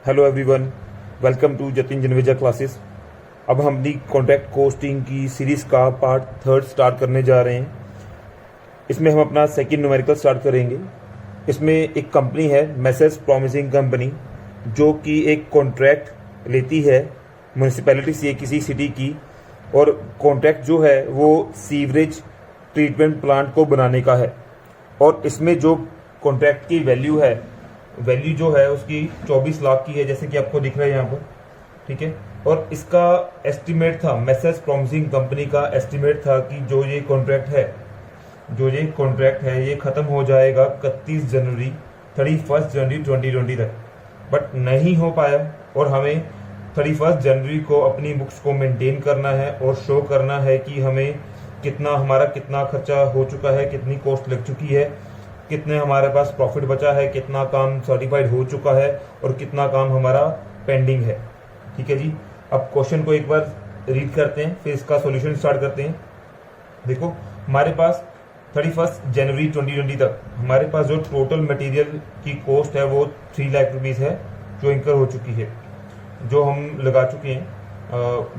Hello everyone, welcome to Jatin Janveja classes. अब हम अपनी कॉन्ट्रैक्ट कोस्टिंग की सीरीज़ का पार्ट 3 स्टार्ट करने जा रहे हैं। इसमें हम अपना सेकंड न्यूमेरिकल स्टार्ट करेंगे। इसमें एक कंपनी है मैसेज प्रॉमिसिंग कंपनी, जो कि एक कॉन्ट्रैक्ट लेती है म्यूनिसिपैलिटी से किसी सिटी की, और कॉन्ट्रैक्ट जो है वो सीवरेज ट्रीटमेंट प्लांट को बनाने का है। और इसमें जो कॉन्ट्रैक्ट की वैल्यू जो है उसकी 24 लाख की है, जैसे कि आपको दिख रहा है यहाँ पर, ठीक है। और इसका एस्टिमेट था, मैसेज प्रॉमिसिंग कंपनी का एस्टिमेट था कि जो ये कॉन्ट्रैक्ट है ये ख़त्म हो जाएगा 31 जनवरी 2020 तक, बट नहीं हो पाया। और हमें 31 जनवरी को अपनी बुक्स को मेंटेन करना है और शो करना है कि हमें हमारा कितना खर्चा हो चुका है, कितनी कॉस्ट लग चुकी है, कितने हमारे पास प्रॉफिट बचा है, कितना काम सर्टिफाइड हो चुका है और कितना काम हमारा पेंडिंग है। ठीक है जी। अब क्वेश्चन को एक बार रीड करते हैं, फिर इसका सॉल्यूशन स्टार्ट करते हैं। देखो, हमारे पास 31 जनवरी 2020 तक हमारे पास जो टोटल मटेरियल की कॉस्ट है वो 3 लाख रुपीज़ है, जो इंकर हो चुकी है, जो हम लगा चुके हैं।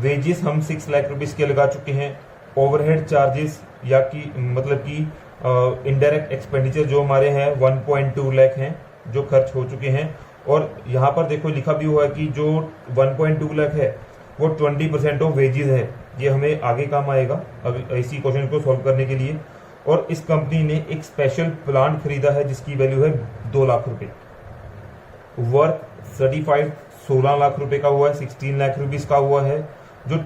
वेजेस हम 6 लाख रुपीज़ के लगा चुके हैं। ओवरहेड चार्जेस या कि मतलब कि इनडायरेक्ट एक्सपेंडिचर जो हमारे हैं 1.2 लाख हैं, जो खर्च हो चुके हैं। और यहाँ पर देखो लिखा भी हुआ है कि जो 1.2 लाख है वो 20% ऑफ वेजेस है। ये हमें आगे काम आएगा अब इसी क्वेश्चन को सॉल्व करने के लिए। और इस कंपनी ने एक स्पेशल प्लांट खरीदा है जिसकी वैल्यू है 2 लाख रुपए। वर्क सर्टिफाइड 16 लाख रुपए का हुआ है, 16 लाख रुपीज का हुआ है। जो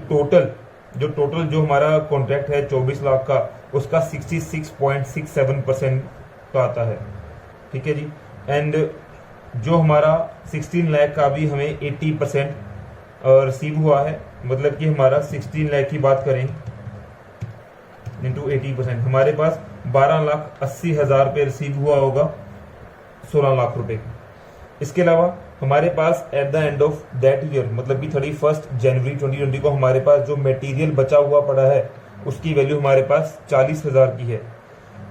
टोटल जो हमारा कॉन्ट्रैक्ट है 24 लाख का, उसका 66.67% का आता है। ठीक है जी। एंड जो हमारा 16 लाख का भी हमें 80% रिसीव हुआ है, मतलब कि हमारा 16 लाख की बात करें इंटू 80%, हमारे पास 12,80,000 रुपये रिसीव हुआ होगा 16 लाख रुपए। इसके अलावा हमारे पास at the end of that year, मतलब कि 31 जनवरी 2020 को हमारे पास जो मटेरियल बचा हुआ पड़ा है उसकी वैल्यू हमारे पास 40,000 की है।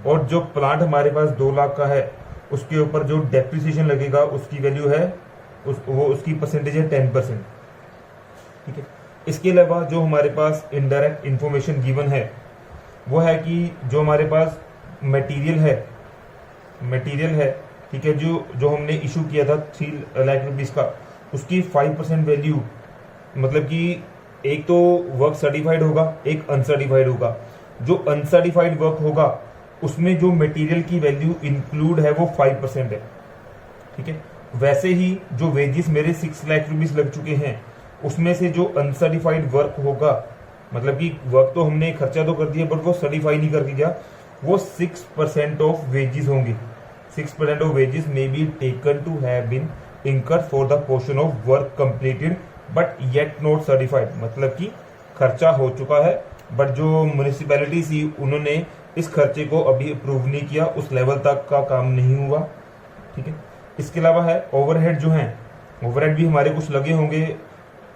और जो प्लांट हमारे पास 2 लाख का है, उसके ऊपर जो डेप्रिसिएशन लगेगा उसकी वैल्यू है उसकी परसेंटेज है 10%। ठीक है। इसके अलावा जो हमारे पास इनडायरेक्ट इंफॉर्मेशन गिवन है वो है कि जो हमारे पास मटेरियल है, ठीक है, जो हमने इशू किया था 3 लाख रुपीज़ का, उसकी 5% वैल्यू, मतलब कि एक तो वर्क सर्टिफाइड होगा, एक अनसर्टिफाइड होगा। जो अनसर्टिफाइड वर्क होगा उसमें जो मटेरियल की वैल्यू इंक्लूड है वो 5% है। ठीक है। वैसे ही जो वेजेस मेरे 6 लाख रुपीज़ लग चुके हैं, उसमें से जो अनसर्टिफाइड वर्क होगा, मतलब कि वर्क तो हमने खर्चा तो कर दिया बट वो सर्टिफाई नहीं करके गया, वो 6% ऑफ वेजेस होंगे। 6% of wages may be taken to have been incurred for the portion of work completed but yet not certified, मतलब कि खर्चा हो चुका है बट जो म्यूनिसिपैलिटी थी उन्होंने इस खर्चे को अभी अप्रूव नहीं किया, उस लेवल तक का काम नहीं हुआ। ठीक है। इसके अलावा है ओवरहेड, जो हैं ओवरहेड भी हमारे कुछ लगे होंगे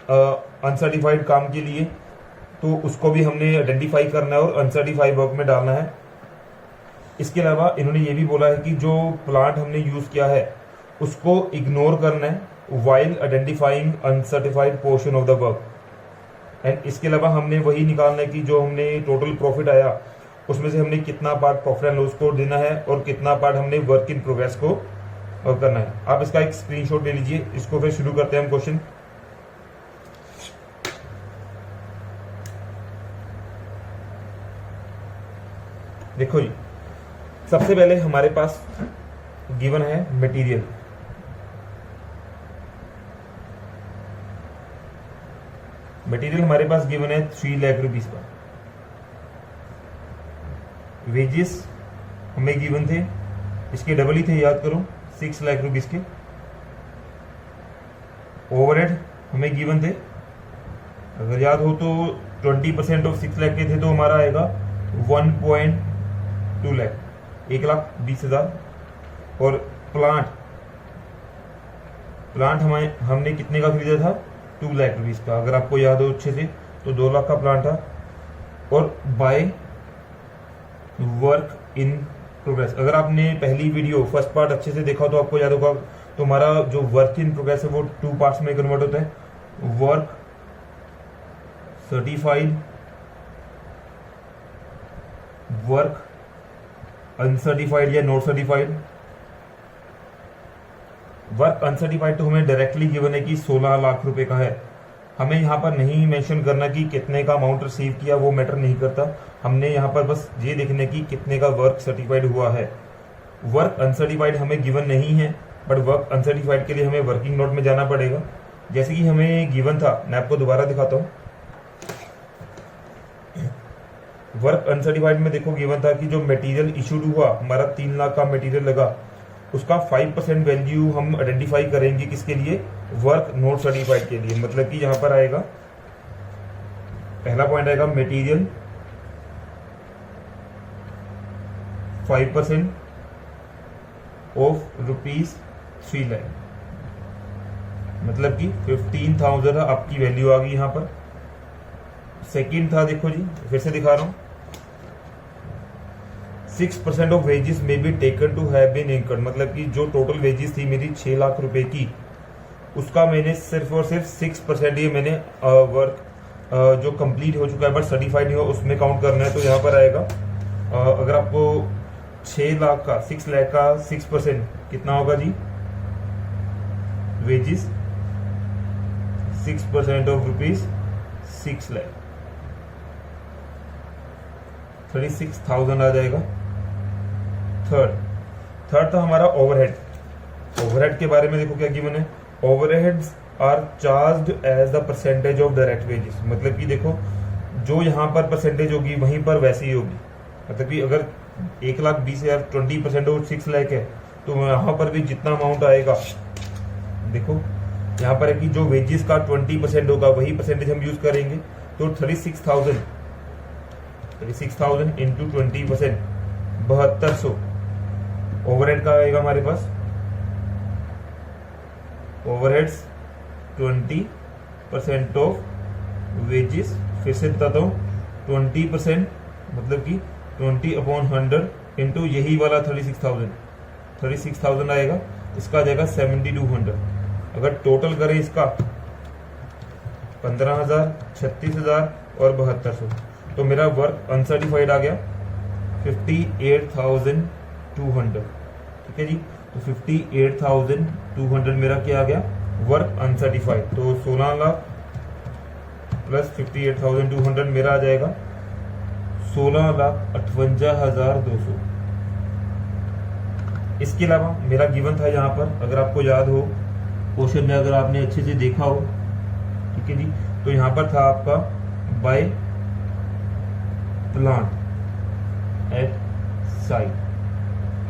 अनसर्टिफाइड काम के लिए, तो उसको भी हमने आइडेंटिफाई करना है और अनसर्टिफाइड वर्क में डालना है। इसके अलावा इन्होंने ये भी बोला है कि जो प्लांट हमने यूज़ किया है उसको इग्नोर करना है while identifying uncertified portion of the work. And इसके अलावा हमने वही निकालना है कि जो हमने टोटल प्रॉफिट आया उसमें से हमने कितना पार्ट प्रॉफिट एंड लॉस को देना है और कितना पार्ट हमने वर्क इन प्रोग्रेस को करना है। आप इसका एक स्क्रीनशॉट ले लीजिए। इसको फिर शुरू करते हैं हम क्वेश्चन। देखो जी, सबसे पहले हमारे पास गिवन है मटेरियल। मटेरियल हमारे पास गिवन है 3 लाख रुपीज का। वेजेस हमें गिवन थे, इसके डबल ही थे, याद करो, 6 लाख रुपीज के। ओवरहेड हमें गिवन थे, अगर याद हो तो 20% ऑफ 6 लाख के थे, तो हमारा आएगा 1.2 लाख, 1,20,000। और प्लांट हमने कितने का खरीदा था? 2 लाख रुपीज़ का, अगर आपको याद हो अच्छे से, तो 2 लाख का प्लांट था। और बाय वर्क इन प्रोग्रेस, अगर आपने पहली वीडियो फर्स्ट पार्ट अच्छे से देखा तो आपको याद होगा तो हमारा जो वर्क इन प्रोग्रेस है वो 2 पार्ट्स में कन्वर्ट होता है, वर्क सर्टिफाइड, वर्क अनसर्टिफाइड या नॉट सर्टिफाइड। वर्क अनसर्टिफाइड तो हमें डायरेक्टली गिवन है कि 16 लाख रुपए का है, हमें यहाँ पर नहीं मेंशन करना कि कितने का अमाउंट रिसीव किया, वो मैटर नहीं करता, हमने यहाँ पर बस ये देखने की कितने का वर्क सर्टिफाइड हुआ है। वर्क अनसर्टिफाइड हमें गिवन नहीं है, बट वर्क अनसर्टिफाइड के लिए हमें वर्किंग नोट में जाना पड़ेगा। जैसे कि हमें गिवन था, मैं आपको दोबारा दिखाता हूँ। वर्क अनसर्टिफाइड में देखो गिवन था कि जो मटेरियल इशूड हुआ, हमारा 3 लाख का मटेरियल लगा, उसका 5% वैल्यू हम आइडेंटिफाई करेंगे किसके लिए, वर्क नॉट सर्टिफाइड के लिए। मतलब कि यहां पर आएगा, पहला पॉइंट आएगा मटेरियल 5% ऑफ ₹3 लाख, मतलब कि 15,000 आपकी वैल्यू आ गई यहां पर। सेकंड था, देखो जी फिर से दिखा रहा हूं, 6% of wages may be taken to have been incurred, मतलब कि जो टोटल वेजेस थी मेरी 6 लाख रुपए की, उसका मैंने सिर्फ और सिर्फ 6% ही मैंने वर्क जो कंप्लीट हो चुका है बट सर्टिफाइड नहीं हो उसमें काउंट करना है। तो यहाँ पर आएगा, अगर आपको 6 लाख का 6 लाख का 6% कितना होगा जी, वेजेस 6% ऑफ ₹6 लाख, 36,000 आ जाएगा। थर्ड था हमारा ओवरहेड। ओवरहेड के बारे में देखो क्या गिवन है, overheads are charged as the percentage of direct wages, मतलब कि देखो जो यहाँ पर परसेंटेज होगी वहीं पर वैसे ही होगी। मतलब कि अगर 1,20,000 20% और 6 लाख है तो यहाँ पर भी जितना अमाउंट आएगा, देखो यहाँ पर है कि जो वेजेस का 20% होगा वही परसेंटेज हम यूज करेंगे। तो 36,000 इंटू 20%, 7200 ओवरहेड का आएगा हमारे पास। ओवरहेड्स 20% ऑफ वेजेस, फिर से बताता हूँ 20% मतलब कि 20/100 इंटू यही वाला 36,000 आएगा, इसका आ जाएगा 7,200। अगर टोटल करें इसका 15,000, 36,000 और 7200, तो मेरा वर्क अनसर्टिफाइड आ गया 58,200। ठीक है जी, तो 58,200 मेरा क्या आ गया, वर्क अनसर्टिफाइड। तो 16 लाख प्लस 58,200 मेरा आ जाएगा 16,58,200। इसके अलावा मेरा गिवन था यहाँ पर, अगर आपको याद हो क्वेश्चन में, अगर आपने अच्छे से देखा हो, ठीक है जी, तो यहाँ पर था आपका बाय प्लांट एट साइट।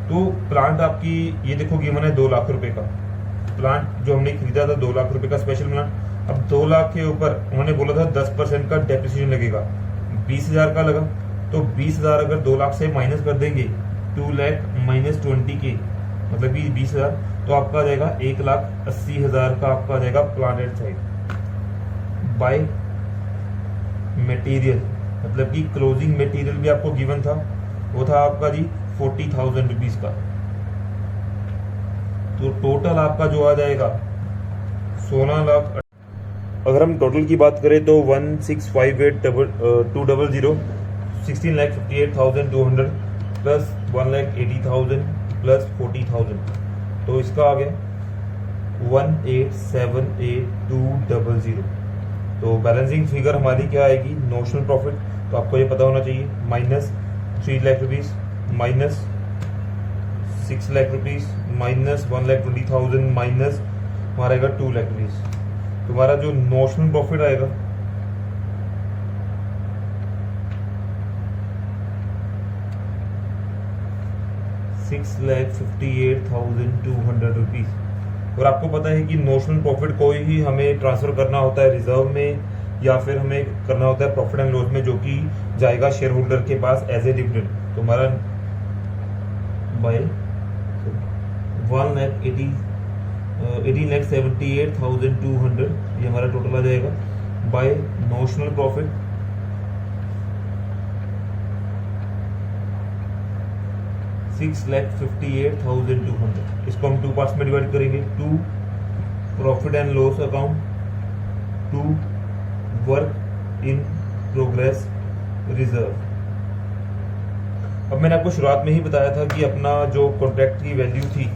तो प्लांट आपकी ये देखो गिवन है 2 लाख रुपए का प्लांट जो हमने खरीदा था, 2 लाख रुपए का स्पेशल प्लांट। अब 2 लाख के ऊपर उन्होंने बोला था 10% का डेप्रिसिएशन लगेगा, 20,000 का लगा। तो 20,000 अगर 2 लाख से माइनस कर देंगे, 2 लाख माइनस 20K मतलब कि 20,000, तो आपका आ जाएगा 1,80,000 का आपका आ जाएगा plant at site. By material मतलब कि क्लोजिंग मटेरियल भी आपको गिवन था, वो था आपका जी 40,000 रुपीज का। तो टोटल आपका जो आ जाएगा 16 लाख। अगर हम टोटल की बात करें तो 1,658,200 16,58,200 प्लस 1,80,000 प्लस 40,000, तो इसका आ गया 1,87,8,200। तो बैलेंसिंग फिगर हमारी क्या आएगी, नोशनल प्रॉफिट, तो आपको ये पता होना चाहिए, minus 3 lakh rupees, minus 6 lakh rupees, minus 1,20,000, minus हमारा आएगा 2 लाख रुपीज। तुम्हारा जो नोशनल प्रॉफिट आएगा ₹6,58,200। और आपको पता है कि नोशनल प्रॉफिट को ही हमें ट्रांसफर करना होता है रिजर्व में, या फिर हमें करना होता है प्रॉफिट एंड लॉस में, जो कि जाएगा शेयर होल्डर के पास एज ए डिविडेंड। तो हमारा बाय 18,78,200 ये हमारा टोटल आ जाएगा बाय नोशनल प्रॉफिट 6,58,200। इसको हम 2 पार्ट्स में डिवाइड करेंगे। 2 profit and loss account, 2 work in progress reserve. अब मैंने आपको शुरुआत में ही बताया था कि अपना जो कॉन्ट्रैक्ट की वैल्यू थी,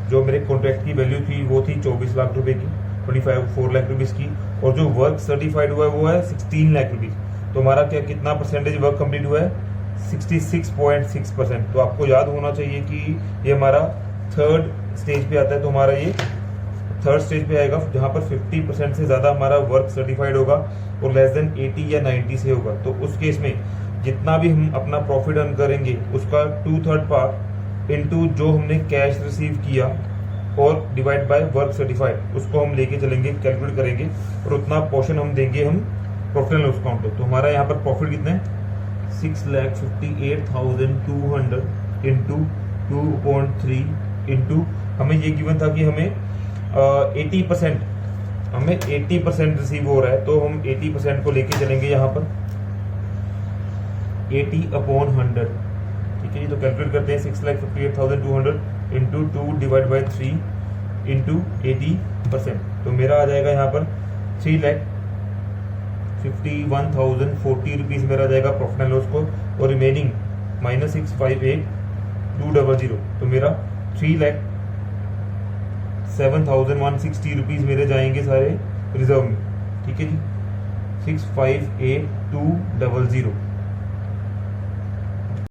जो मेरे कॉन्ट्रैक्ट की वैल्यू थी वो थी 24 लाख रुपए की, 4 लाख रुपीज की, और जो वर्क सर्टिफाइड हुआ है वो है 16 लाख रुपीज। तो हमारा क्या कितना परसेंटेज वर्क कंप्लीट हुआ है? 66.6%। तो आपको याद होना चाहिए कि ये हमारा थर्ड स्टेज पे आता है। तो हमारा ये थर्ड स्टेज पे आएगा जहां पर 50% से ज्यादा हमारा वर्क सर्टिफाइड होगा और लेस देन 80 या 90 से होगा। तो उस केस में जितना भी हम अपना प्रॉफिट अर्न करेंगे उसका 2/3 पार्ट इनटू जो हमने कैश रिसीव किया और डिवाइड बाय वर्क सर्टिफाइड, उसको हम लेके चलेंगे, कैलकुलेट करेंगे और उतना पोर्शन हम देंगे हम प्रॉफिट एंड लॉस अकाउंट को। तो हमारा यहाँ पर प्रॉफिट कितना है? 6,58,200 इंटू 2.3 इंटू हमें ये गिवन था कि हमें 80% रिसीव हो रहा है। तो हम 80% को लेके चलेंगे यहाँ पर 80/100। ठीक है जी। तो कैलकुलेट करते हैं 6,58,200 इंटू 2 डिवाइड बाई 3 इंटू 80%। तो मेरा आ जाएगा यहाँ पर 3,51,040 रुपीज मेरा आ जाएगा प्रॉफिट एंड लॉस को, और रिमेनिंग -658,200। तो मेरा 3,07,160 रुपीज मेरे जाएंगे सारे रिजर्व में। ठीक है जी। 658,200